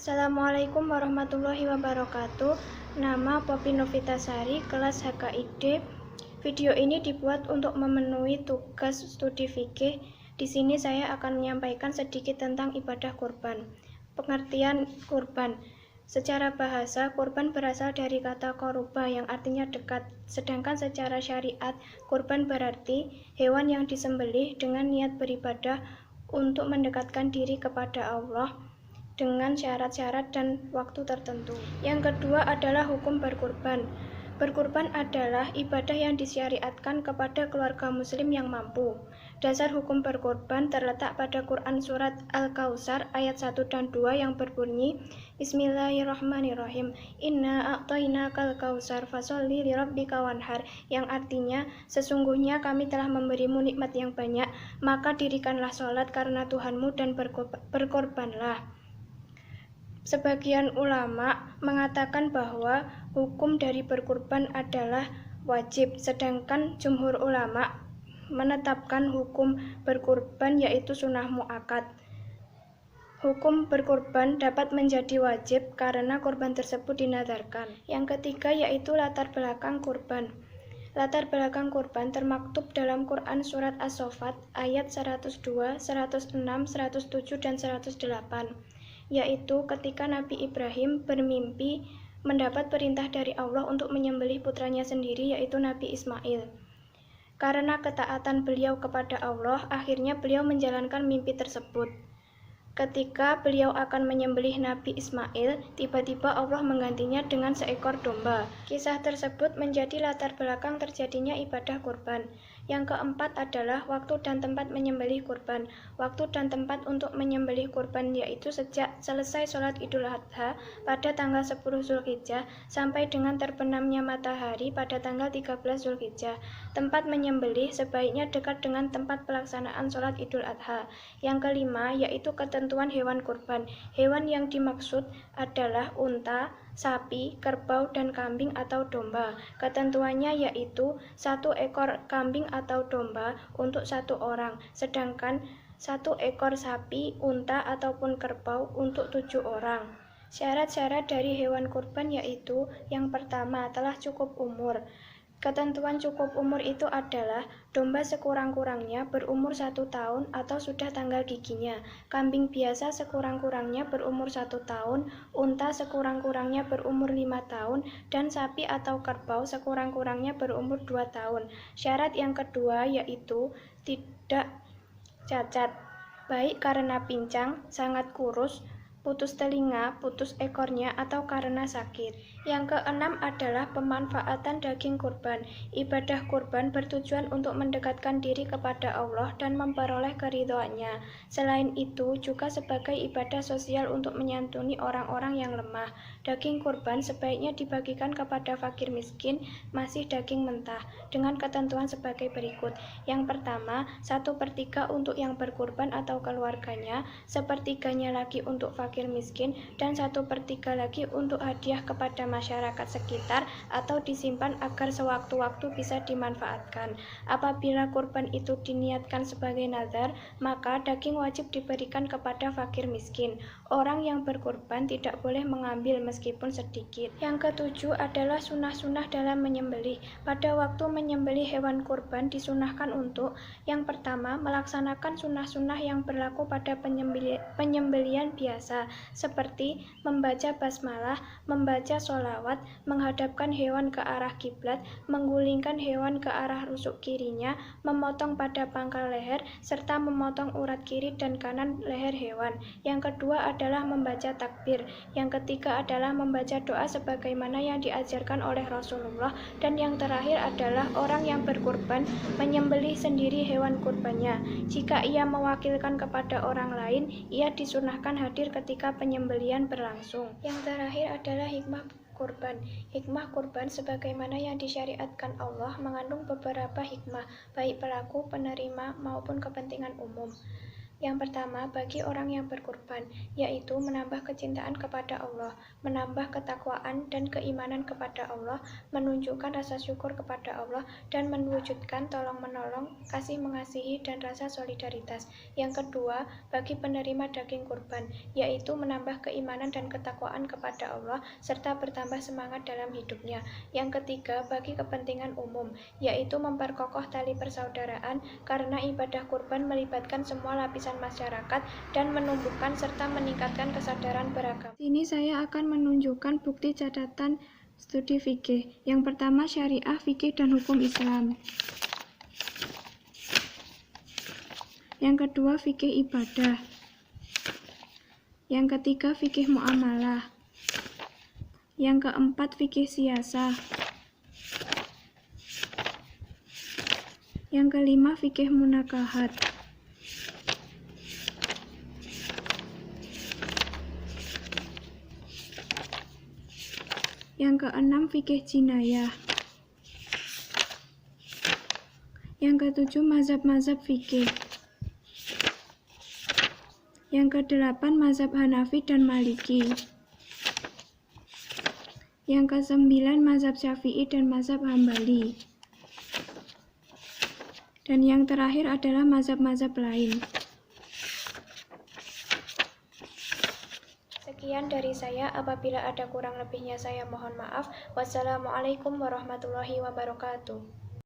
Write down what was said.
Assalamualaikum warahmatullahi wabarakatuh. Nama Poppy Novitasari, kelas HKID. Video ini dibuat untuk memenuhi tugas studi fikih. Di sini saya akan menyampaikan sedikit tentang ibadah kurban. Pengertian kurban. Secara bahasa, kurban berasal dari kata koruba yang artinya dekat. Sedangkan secara syariat, kurban berarti hewan yang disembelih dengan niat beribadah untuk mendekatkan diri kepada Allah dengan syarat-syarat dan waktu tertentu. Yang kedua adalah hukum berkurban. Berkurban adalah ibadah yang disyariatkan kepada keluarga muslim yang mampu. Dasar hukum berkurban terletak pada Quran surat Al-Kautsar ayat 1 dan 2 yang berbunyi, Bismillahirrahmanirrahim, Inna a'tainakal kautsar fasholli lirabbika wanhar, yang artinya, sesungguhnya kami telah memberimu nikmat yang banyak, maka dirikanlah sholat karena Tuhanmu dan berkorbanlah. Sebagian ulama mengatakan bahwa hukum dari berkurban adalah wajib, sedangkan jumhur ulama menetapkan hukum berkurban yaitu sunnah muakkad. Hukum berkurban dapat menjadi wajib karena kurban tersebut dinadzarkan. Yang ketiga yaitu latar belakang kurban. Latar belakang kurban termaktub dalam Quran surat As-Saffat ayat 102, 106, 107, dan 108. Yaitu ketika Nabi Ibrahim bermimpi mendapat perintah dari Allah untuk menyembelih putranya sendiri yaitu Nabi Ismail. Karena ketaatan beliau kepada Allah, akhirnya beliau menjalankan mimpi tersebut. Ketika beliau akan menyembelih Nabi Ismail, tiba-tiba Allah menggantinya dengan seekor domba. Kisah tersebut menjadi latar belakang terjadinya ibadah kurban. Yang keempat adalah waktu dan tempat menyembelih kurban. Waktu dan tempat untuk menyembelih kurban yaitu sejak selesai sholat Idul Adha pada tanggal 10 Zulhijjah sampai dengan terbenamnya matahari pada tanggal 13 Zulhijjah. Tempat menyembelih sebaiknya dekat dengan tempat pelaksanaan sholat Idul Adha. Yang kelima yaitu ketentuan hewan kurban. Hewan yang dimaksud adalah unta, sapi, kerbau, dan kambing atau domba. Ketentuannya yaitu 1 ekor kambing atau domba untuk 1 orang, sedangkan 1 ekor sapi, unta, ataupun kerbau untuk 7 orang. Syarat-syarat dari hewan kurban yaitu yang pertama telah cukup umur. Ketentuan cukup umur itu adalah domba sekurang-kurangnya berumur 1 tahun atau sudah tanggal giginya, kambing biasa sekurang-kurangnya berumur 1 tahun, unta sekurang-kurangnya berumur 5 tahun, dan sapi atau kerbau sekurang-kurangnya berumur 2 tahun. Syarat yang kedua yaitu tidak cacat, baik karena pincang, sangat kurus, putus telinga, putus ekornya, atau karena sakit. Yang keenam adalah pemanfaatan daging kurban. Ibadah kurban bertujuan untuk mendekatkan diri kepada Allah dan memperoleh keridhoannya. Selain itu, juga sebagai ibadah sosial untuk menyantuni orang-orang yang lemah. Daging kurban sebaiknya dibagikan kepada fakir miskin, masih daging mentah, dengan ketentuan sebagai berikut. Yang pertama, 1/3 untuk yang berkurban atau keluarganya, 1/3-nya lagi untuk fakir miskin, dan 1/3 lagi untuk hadiah kepada masyarakat sekitar atau disimpan agar sewaktu-waktu bisa dimanfaatkan. Apabila kurban itu diniatkan sebagai nazar, maka daging wajib diberikan kepada fakir miskin. Orang yang berkurban tidak boleh mengambil meskipun sedikit. Yang ketujuh adalah sunnah-sunnah dalam menyembelih. Pada waktu menyembelih hewan kurban disunahkan untuk yang pertama, melaksanakan sunnah-sunnah yang berlaku pada penyembelihan biasa, seperti membaca basmalah, membaca sholawat, menghadapkan hewan ke arah kiblat, menggulingkan hewan ke arah rusuk kirinya, memotong pada pangkal leher, serta memotong urat kiri dan kanan leher hewan. Yang kedua adalah membaca takbir. Yang ketiga adalah membaca doa sebagaimana yang diajarkan oleh Rasulullah. Dan yang terakhir adalah orang yang berkurban menyembelih sendiri hewan kurbannya. Jika ia mewakilkan kepada orang lain, ia disunahkan hadir ketika penyembelihan berlangsung. Yang terakhir adalah hikmah kurban. Hikmah kurban sebagaimana yang disyariatkan Allah mengandung beberapa hikmah, baik pelaku, penerima, maupun kepentingan umum. Yang pertama, bagi orang yang berkurban, yaitu menambah kecintaan kepada Allah, menambah ketakwaan dan keimanan kepada Allah, menunjukkan rasa syukur kepada Allah, dan mewujudkan tolong-menolong, kasih mengasihi, dan rasa solidaritas. Yang kedua, bagi penerima daging kurban, yaitu menambah keimanan dan ketakwaan kepada Allah, serta bertambah semangat dalam hidupnya. Yang ketiga, bagi kepentingan umum, yaitu memperkokoh tali persaudaraan, karena ibadah kurban melibatkan semua lapisan masyarakat dan menumbuhkan serta meningkatkan kesadaran beragama. Sini saya akan menunjukkan bukti catatan studi fikih. Yang pertama, syariah, fikih, dan hukum Islam. Yang kedua, fikih ibadah. Yang ketiga, fikih muamalah. Yang keempat, fikih siasah. Yang kelima, fikih munakahat. Yang keenam, fikih jinayah. Yang ketujuh, mazhab-mazhab fikih. Yang kedelapan, mazhab Hanafi dan Maliki. Yang kesembilan, mazhab Syafi'i dan mazhab Hambali. Dan yang terakhir adalah mazhab-mazhab lain. Sekian dari saya, apabila ada kurang lebihnya saya mohon maaf. Wassalamualaikum warahmatullahi wabarakatuh.